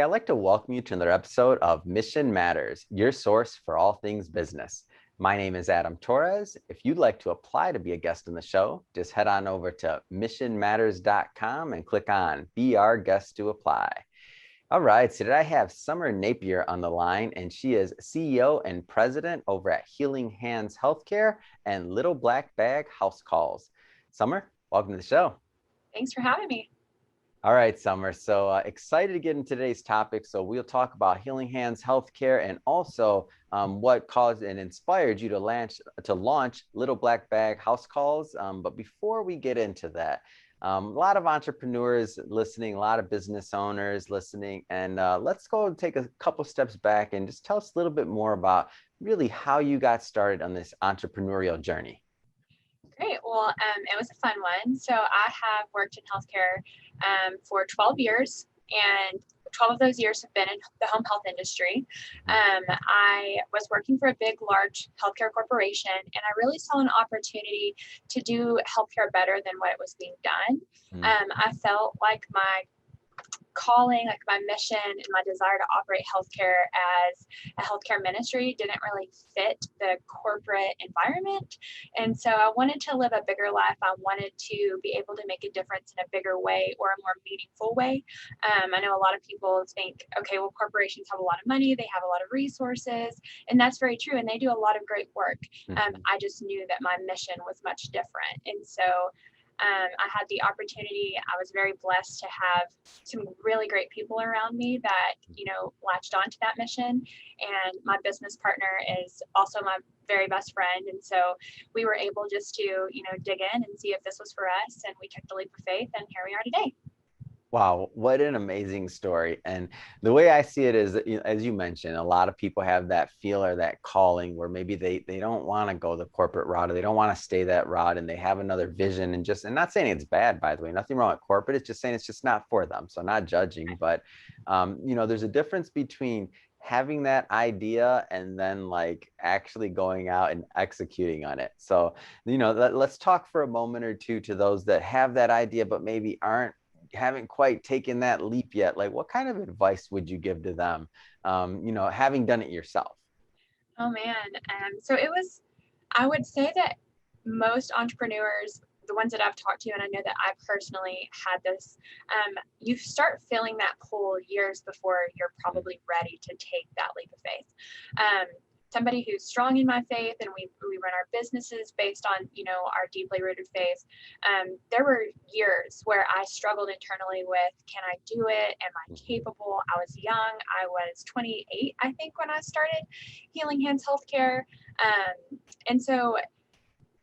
Hey, I'd like to welcome you to another episode of Mission Matters, your source for all things business. My name is Adam Torres. If you'd like to apply to be a guest on the show, just head on over to missionmatters.com and click on Be Our Guest to apply. All right, so today I have Summer Napier on the line, and she is CEO and president over at Healing Hands Healthcare and Little Black Bag House Calls. Summer, welcome to the show. Thanks for having me. All right, Summer. So excited to get into today's topic. So we'll talk about Healing Hands Healthcare and also what caused and inspired you to launch Little Black Bag House Calls. But before we get into that, a lot of entrepreneurs listening, a lot of business owners listening, and let's go and take a couple steps back and just tell us a little bit more about really how you got started on this entrepreneurial journey. Great. Well, it was a fun one. So I have worked in healthcare for 12 years, and 12 of those years have been in the home health industry. I was working for a big, large healthcare corporation, and I really saw an opportunity to do healthcare better than what was being done. I felt like my calling, like my mission and my desire to operate healthcare as a healthcare ministry didn't really fit the corporate environment. And so I wanted to live a bigger life. I wanted to be able to make a difference in a bigger way or a more meaningful way. I know a lot of people think, okay, well, corporations have a lot of money, they have a lot of resources, and that's very true. And they do a lot of great work. I just knew that my mission was much different. And so I had the opportunity. I was very blessed to have some really great people around me that, latched onto that mission. And my business partner is also my very best friend. And so we were able just to, dig in and see if this was for us. And we took the leap of faith, and here we are today. Wow, what an amazing story. And the way I see it is that, as you mentioned, a lot of people have that feel or that calling where maybe they don't want to go the corporate route, or they don't want to stay that route, and they have another vision, and not saying it's bad, by the way, nothing wrong with corporate. It's just saying it's just not for them. So not judging, but there's a difference between having that idea and then like actually going out and executing on it. So, let's talk for a moment or two to those that have that idea, but maybe haven't quite taken that leap yet. Like, what kind of advice would you give to them, having done it yourself? Oh man. So I would say that most entrepreneurs, the ones that I've talked to, and I know that I personally had this, you start feeling that pull years before you're probably ready to take that leap of faith. Somebody who's strong in my faith, and we run our businesses based on, our deeply rooted faith. There were years where I struggled internally with, can I do it? Am I capable? I was young. I was 28, I think, when I started Healing Hands Healthcare. And so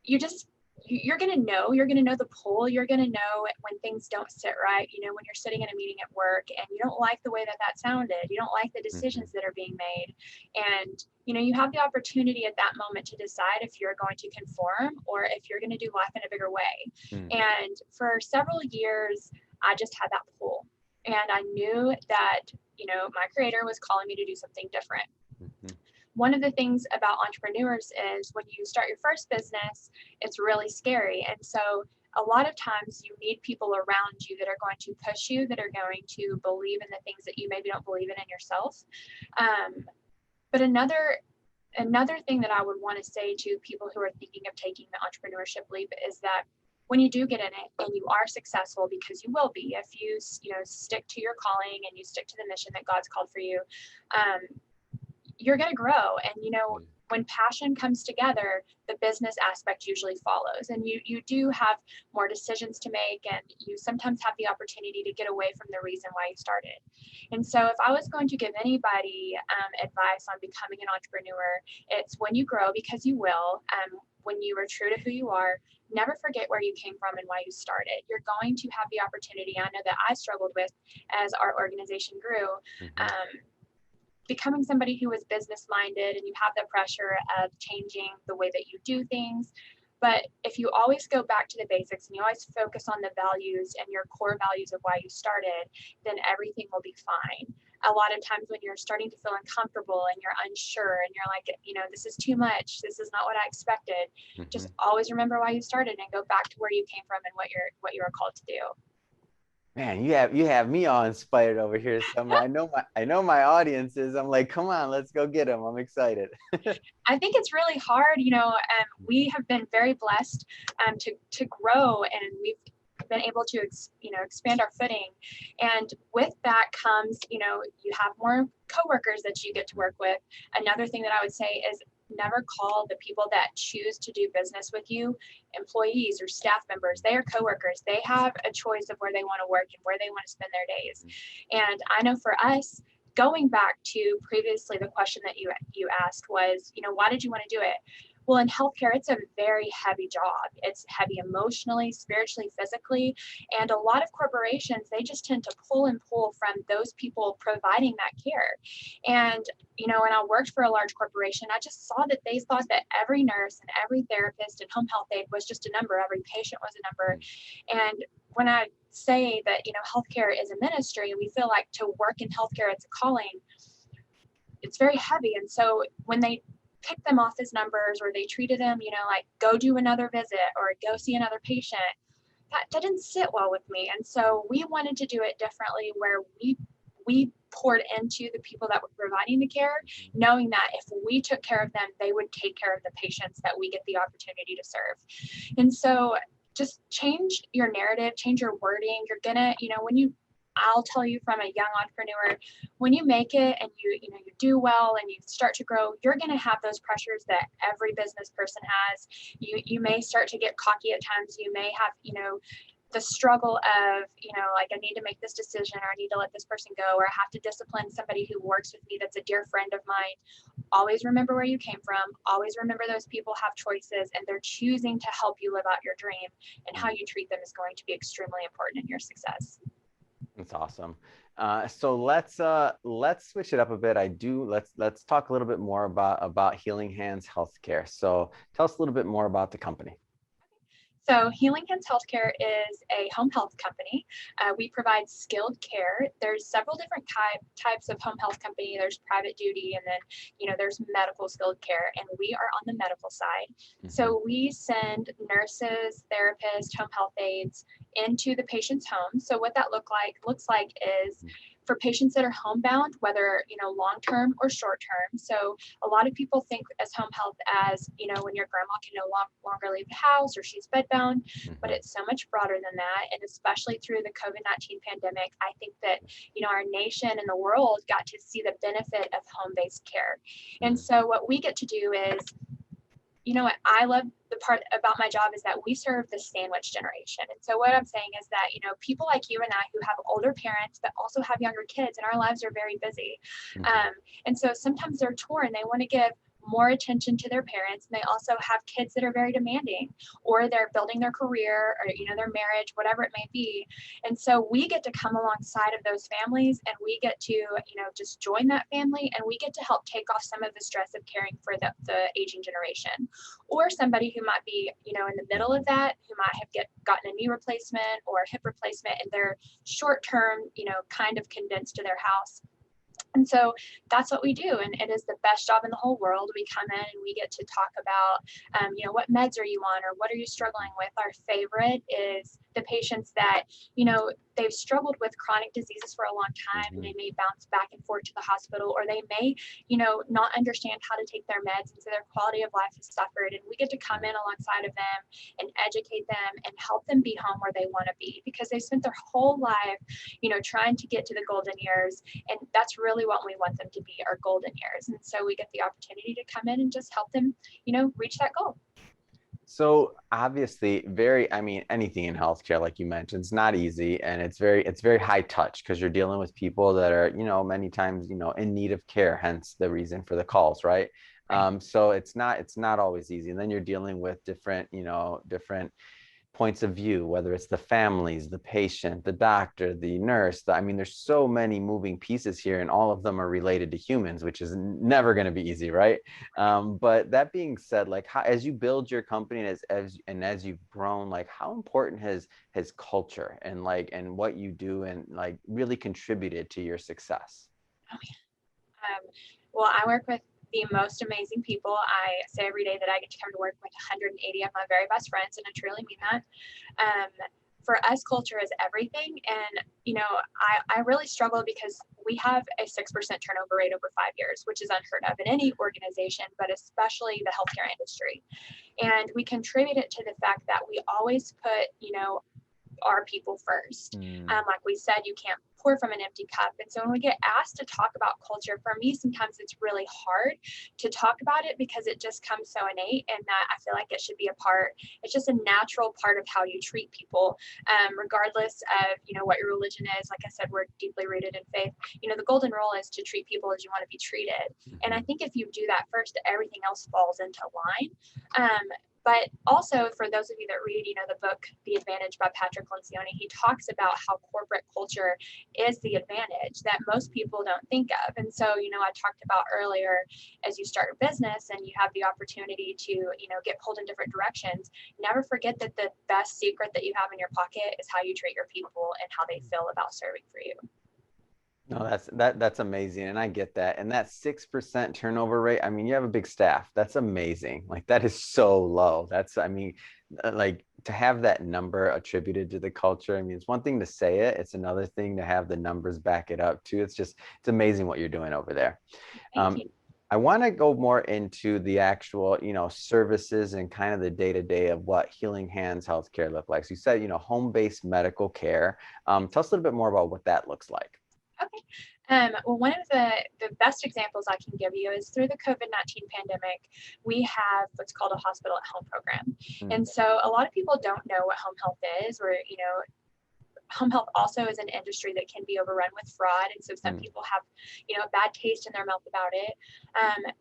you're going to know the pull. You're going to know when things don't sit right, when you're sitting in a meeting at work and you don't like the way that sounded, you don't like the decisions that are being made. And, you have the opportunity at that moment to decide if you're going to conform or if you're going to do life in a bigger way. And for several years, I just had that pull. And I knew that, my creator was calling me to do something different. One of the things about entrepreneurs is when you start your first business, it's really scary. And so a lot of times you need people around you that are going to push you, that are going to believe in the things that you maybe don't believe in yourself. But another thing that I would want to say to people who are thinking of taking the entrepreneurship leap is that when you do get in it and you are successful, because you will be, if you stick to your calling and you stick to the mission that God's called for you, you're going to grow. And, when passion comes together, the business aspect usually follows, and you do have more decisions to make, and you sometimes have the opportunity to get away from the reason why you started. And so if I was going to give anybody advice on becoming an entrepreneur, it's when you grow, because you will, when you are true to who you are, never forget where you came from and why you started. You're going to have the opportunity. I know that I struggled with as our organization grew. Becoming somebody who is business minded, and you have the pressure of changing the way that you do things. But if you always go back to the basics and you always focus on the values and your core values of why you started, then everything will be fine. A lot of times when you're starting to feel uncomfortable and you're unsure and you're like, this is too much, this is not what I expected, just always remember why you started and go back to where you came from and what you were called to do. Man, you have me all inspired over here, Summer. I know my audience is. I'm like, come on, let's go get them. I'm excited. I think it's really hard. We have been very blessed to grow, and we've been able to expand our footing. And with that comes, you have more coworkers that you get to work with. Another thing that I would say is never call the people that choose to do business with you employees or staff members. They are coworkers. They have a choice of where they want to work and where they want to spend their days. And I know for us, going back to previously, the question that you asked was, why did you want to do it? Well, in healthcare, it's a very heavy job. It's heavy emotionally, spiritually, physically. And a lot of corporations, they just tend to pull and pull from those people providing that care. And, when I worked for a large corporation, I just saw that they thought that every nurse and every therapist and home health aide was just a number. Every patient was a number. And when I say that, healthcare is a ministry, we feel like to work in healthcare, it's a calling. It's very heavy. And so when they picked them off as numbers, or they treated them, like go do another visit or go see another patient, that didn't sit well with me. And so we wanted to do it differently, where we poured into the people that were providing the care, knowing that if we took care of them, they would take care of the patients that we get the opportunity to serve. And so just change your narrative, change your wording. You're gonna, I'll tell you from a young entrepreneur, when you make it and you do well and you start to grow, you're going to have those pressures that every business person has. You may start to get cocky at times. You may have, the struggle of, like, I need to make this decision, or I need to let this person go, or I have to discipline somebody who works with me that's a dear friend of mine. Always remember where you came from. Always remember those people have choices, and they're choosing to help you live out your dream, and how you treat them is going to be extremely important in your success. That's awesome. So let's switch it up a bit. Let's talk a little bit more about Healing Hands Healthcare. So tell us a little bit more about the company. So Healing Hands Healthcare is a home health company. We provide skilled care. There's several different types of home health company. There's private duty, and then, there's medical skilled care, and we are on the medical side. Mm-hmm. So we send nurses, therapists, home health aides into the patient's home. So what that looks like is for patients that are homebound, whether, long-term or short-term. So a lot of people think as home health as, when your grandma can no longer leave the house or she's bedbound, but it's so much broader than that. And especially through the COVID-19 pandemic, I think that, our nation and the world got to see the benefit of home-based care. And so what we get to do is, what I love the part about my job is that we serve the sandwich generation. And so what I'm saying is that, people like you and I who have older parents that also have younger kids, and our lives are very busy. And so sometimes they're torn. They want to give more attention to their parents, and they also have kids that are very demanding, or they're building their career, or their marriage, whatever it may be. And so we get to come alongside of those families, and we get to just join that family, and we get to help take off some of the stress of caring for the aging generation, or somebody who might be in the middle of that, who might have gotten a knee replacement or a hip replacement, and they're short term kind of condensed to their house. And so that's what we do. And it is the best job in the whole world. We come in and we get to talk about, what meds are you on, or what are you struggling with? Our favorite is the patients that, they've struggled with chronic diseases for a long time, and they may bounce back and forth to the hospital, or they may, not understand how to take their meds, and so their quality of life has suffered. And we get to come in alongside of them and educate them and help them be home where they want to be, because they spent their whole life, trying to get to the golden years. And that's really what we want them to be, our golden years. And so we get the opportunity to come in and just help them, reach that goal. So obviously anything in healthcare, like you mentioned, it's not easy, and it's very high touch, because you're dealing with people that are, many times, in need of care, hence the reason for the calls, right? So it's not always easy. And then you're dealing with different points of view, whether it's the families, the patient, the doctor, the nurse. There's so many moving pieces here, and all of them are related to humans, which is never going to be easy, right? But that being said, like, as you build your company, and as you've grown, like, how important has culture and what you do and really contributed to your success? Well, I work with the most amazing people. I say every day that I get to come to work with 180 of my very best friends, and I truly mean that. for us, culture is everything. And, I really struggle because we have a 6% turnover rate over 5 years, which is unheard of in any organization, but especially the healthcare industry. And we contribute it to the fact that we always put, our people first. Like we said, you can't pour from an empty cup. And so when we get asked to talk about culture, for me, sometimes it's really hard to talk about it because it just comes so innate, and that I feel like it should be a part. It's just a natural part of how you treat people, regardless of, what your religion is. Like I said, we're deeply rooted in faith. The golden rule is to treat people as you want to be treated. And I think if you do that first, everything else falls into line. But also, for those of you that read, the book, The Advantage by Patrick Lencioni, he talks about how corporate culture is the advantage that most people don't think of. And so, I talked about earlier, as you start a business and you have the opportunity to, get pulled in different directions, never forget that the best secret that you have in your pocket is how you treat your people and how they feel about serving for you. No, that's amazing. And I get that. And that 6% turnover rate, I mean, you have a big staff. That's amazing. Like, that is so low. Like, to have that number attributed to the culture. I mean, it's one thing to say it. It's another thing to have the numbers back it up too. It's amazing what you're doing over there. Thank you. I want to go more into the actual, services and kind of the day-to-day of what Healing Hands Healthcare look like. So you said, home-based medical care. Tell us a little bit more about what that looks like. Okay. Well, one of the best examples I can give you is through the COVID-19 pandemic, we have what's called a hospital at home program. And so a lot of people don't know what home health is, or, home health also is an industry that can be overrun with fraud. And so some people have, a bad taste in their mouth about it.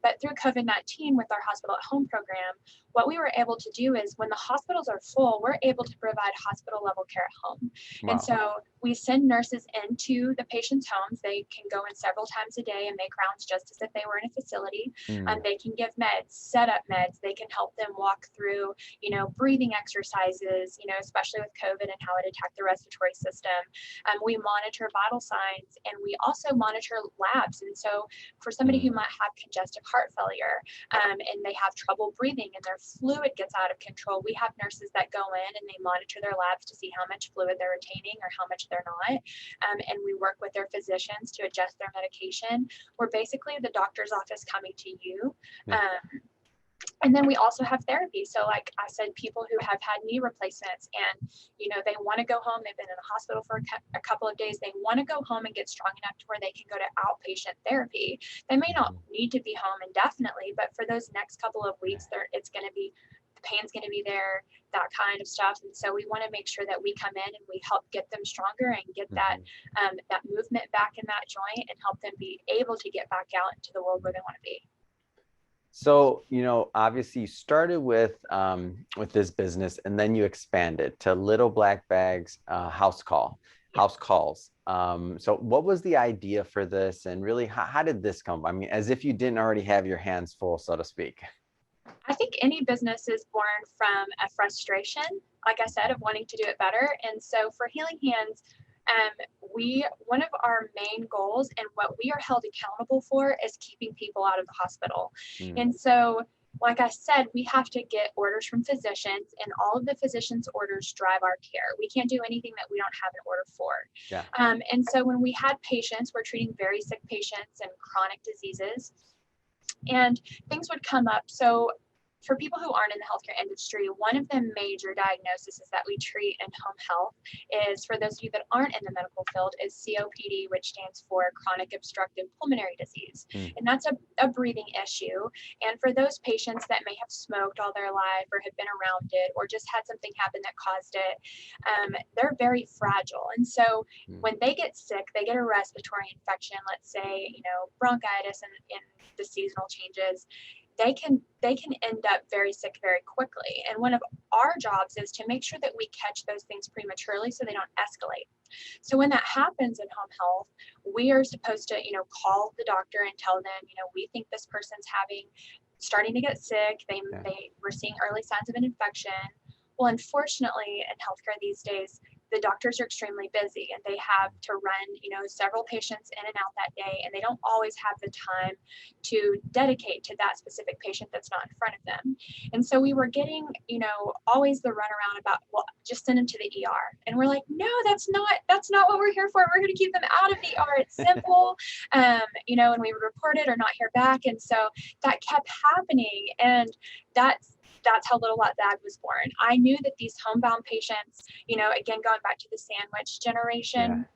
But through COVID-19 with our hospital at home program, what we were able to do is when the hospitals are full, we're able to provide hospital level care at home. Wow. And so we send nurses into the patient's homes. They can go in several times a day and make rounds just as if they were in a facility. They can give meds, set up meds. They can help them walk through, breathing exercises, especially with COVID and how it attacked the respiratory system. We monitor vital signs, and we also monitor labs. And so for somebody who might have congestive heart failure and they have trouble breathing and their fluid gets out of control, we have nurses that go in and they monitor their labs to see how much fluid they're retaining or how much they're not. And we work with their physicians to adjust their medication. We're basically the doctor's office coming to you. And then we also have therapy. So like I said, people who have had knee replacements and, they want to go home, they've been in the hospital for a couple of days, they want to go home and get strong enough to where they can go to outpatient therapy. They may not need to be home indefinitely, but for those next couple of weeks, the pain's going to be there, that kind of stuff. And so we want to make sure that we come in and we help get them stronger and get that movement back in that joint and help them be able to get back out into the world where they want to be. So, obviously you started with this business and then you expanded to Little Black Bags house calls. So what was the idea for this, and really how did this come? I mean, as if you didn't already have your hands full, so to speak. I think any business is born from a frustration, like I said, of wanting to do it better. And so for Healing Hands, one of our main goals and what we are held accountable for is keeping people out of the hospital. And so, like I said, we have to get orders from physicians, and all of the physicians' orders drive our care. We can't do anything that we don't have an order for. Yeah. And so when we had patients, we're treating very sick patients and chronic diseases, and things would come up. So for people who aren't in the healthcare industry, one of the major diagnoses that we treat in home health is, for those of you that aren't in the medical field, is COPD, which stands for chronic obstructive pulmonary disease. And that's a breathing issue. And for those patients that may have smoked all their life or have been around it or just had something happen that caused it, they're very fragile. And so when they get sick, they get a respiratory infection, let's say, bronchitis and the seasonal changes, they can end up very sick very quickly. And one of our jobs is to make sure that we catch those things prematurely so they don't escalate. So when that happens in home health, we are supposed to, call the doctor and tell them, we think this person's starting to get sick. We're seeing early signs of an infection. Well, unfortunately, in healthcare these days, the doctors are extremely busy and they have to run, several patients in and out that day, and they don't always have the time to dedicate to that specific patient that's not in front of them. And so we were getting, always the runaround about, well, just send them to the ER. And we're like, no, that's not what we're here for. We're going to keep them out of the ER. It's simple. And we would report it or not hear back. And so that kept happening. And that's how Little Black Bag was born. I knew that these homebound patients, again, going back to the sandwich generation,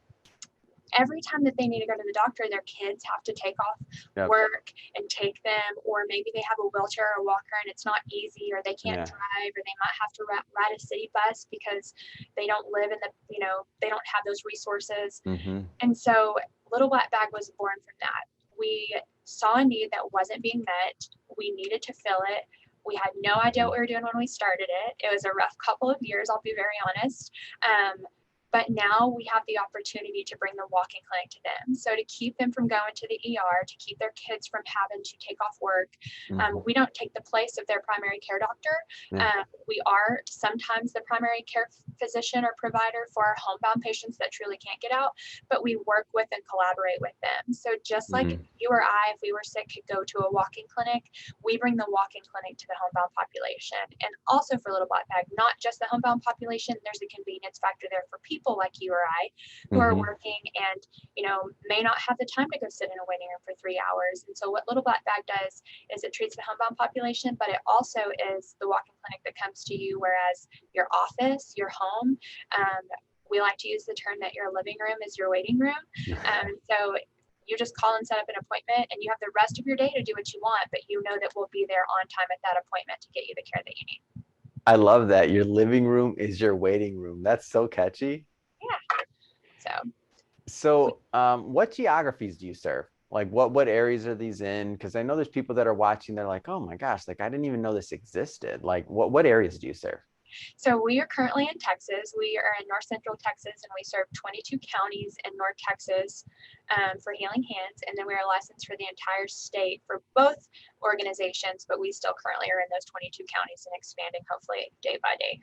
every time that they need to go to the doctor, their kids have to take off work and take them, or maybe they have a wheelchair or walker and it's not easy, or they can't drive, or they might have to ride a city bus because they don't live in the, they don't have those resources. And so Little Black Bag was born from that. We saw a need that wasn't being met. We needed to fill it. We had no idea what we were doing when we started it. It was a rough couple of years, I'll be very honest. But now we have the opportunity to bring the walking clinic to them. So to keep them from going to the ER, to keep their kids from having to take off work. We don't take the place of their primary care doctor. We are sometimes the primary care physician or provider for our homebound patients that truly can't get out, but we work with and collaborate with them. So just like you or I, if we were sick, could go to a walking clinic, we bring the walking clinic to the homebound population. And also for Little Black Bag, not just the homebound population, there's a convenience factor there for people like you or I who are working and, may not have the time to go sit in a waiting room for 3 hours. And so what Little Black Bag does is it treats the homebound population, but it also is the walking clinic that comes to you, whereas your office, your home, we like to use the term that your living room is your waiting room. So you just call and set up an appointment and you have the rest of your day to do what you want, but you know that we'll be there on time at that appointment to get you the care that you need. I love that. Your living room is your waiting room. That's so catchy. Yeah. So what geographies do you serve? Like what areas are these in? Because I know there's people that are watching, they're like, oh my gosh, like I didn't even know this existed. Like what areas do you serve? So we are currently in Texas. We are in North Central Texas, and we serve 22 counties in North Texas for Healing Hands. And then we are licensed for the entire state for both organizations, but we still currently are in those 22 counties and expanding hopefully day by day.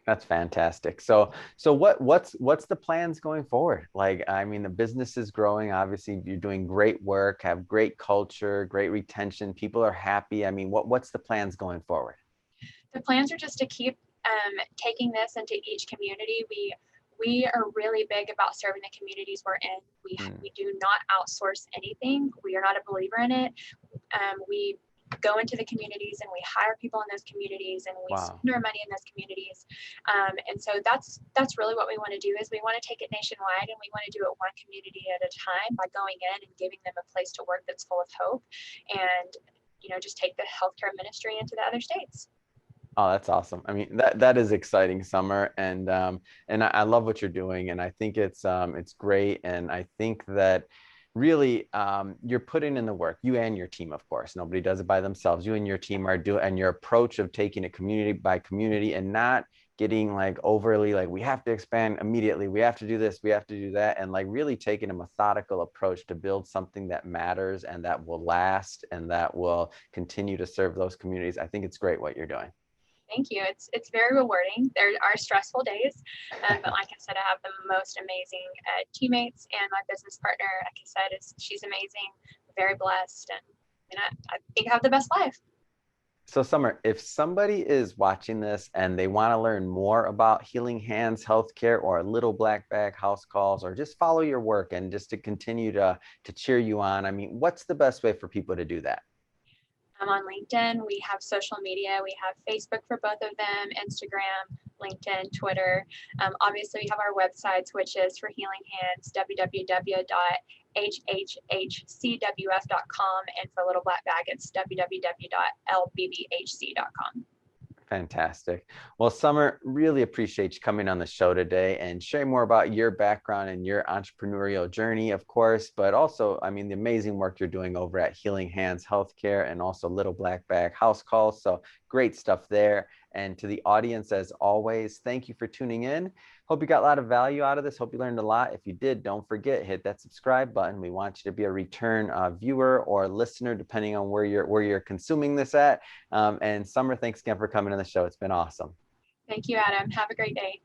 That's fantastic. So what's the plans going forward? Like, I mean, the business is growing. Obviously, you're doing great work, have great culture, great retention. People are happy. I mean, what's the plans going forward? The plans are just to keep taking this into each community. We are really big about serving the communities we're in. We do not outsource anything. We are not a believer in it. We go into the communities and we hire people in those communities and we spend our money in those communities. And so that's really what we want to do is we want to take it nationwide, and we want to do it one community at a time by going in and giving them a place to work that's full of hope, and just take the healthcare ministry into the other states. Oh, that's awesome. I mean, that is exciting, Summer, and I love what you're doing, and I think it's great, and I think that really you're putting in the work, you and your team, of course. Nobody does it by themselves. You and your team are doing, and your approach of taking it community by community and not getting like overly like we have to expand immediately, we have to do this, we have to do that, and like really taking a methodical approach to build something that matters and that will last and that will continue to serve those communities. I think it's great what you're doing. Thank you. It's very rewarding. There are stressful days, but like I said, I have the most amazing teammates, and my business partner, like I said, she's amazing, very blessed, and I think I have the best life. So Summer, if somebody is watching this and they want to learn more about Healing Hands Healthcare or Little Black Bag House Calls, or just follow your work and just to continue to cheer you on, I mean, what's the best way for people to do that? I'm on LinkedIn. We have social media. We have Facebook for both of them, Instagram, LinkedIn, Twitter. Obviously, we have our websites, which is for Healing Hands, www.hhcwf.com, and for Little Black Bag, it's www.lbbhc.com. Fantastic. Well, Summer, really appreciate you coming on the show today and sharing more about your background and your entrepreneurial journey, of course, but also, I mean, the amazing work you're doing over at Healing Hands Healthcare and also Little Black Bag House Calls. So great stuff there. And to the audience, as always, thank you for tuning in. Hope you got a lot of value out of this. Hope you learned a lot. If you did, don't forget, hit that subscribe button. We want you to be a return viewer or listener, depending on where you're consuming this at. And Summer, thanks again for coming on the show. It's been awesome. Thank you, Adam. Have a great day.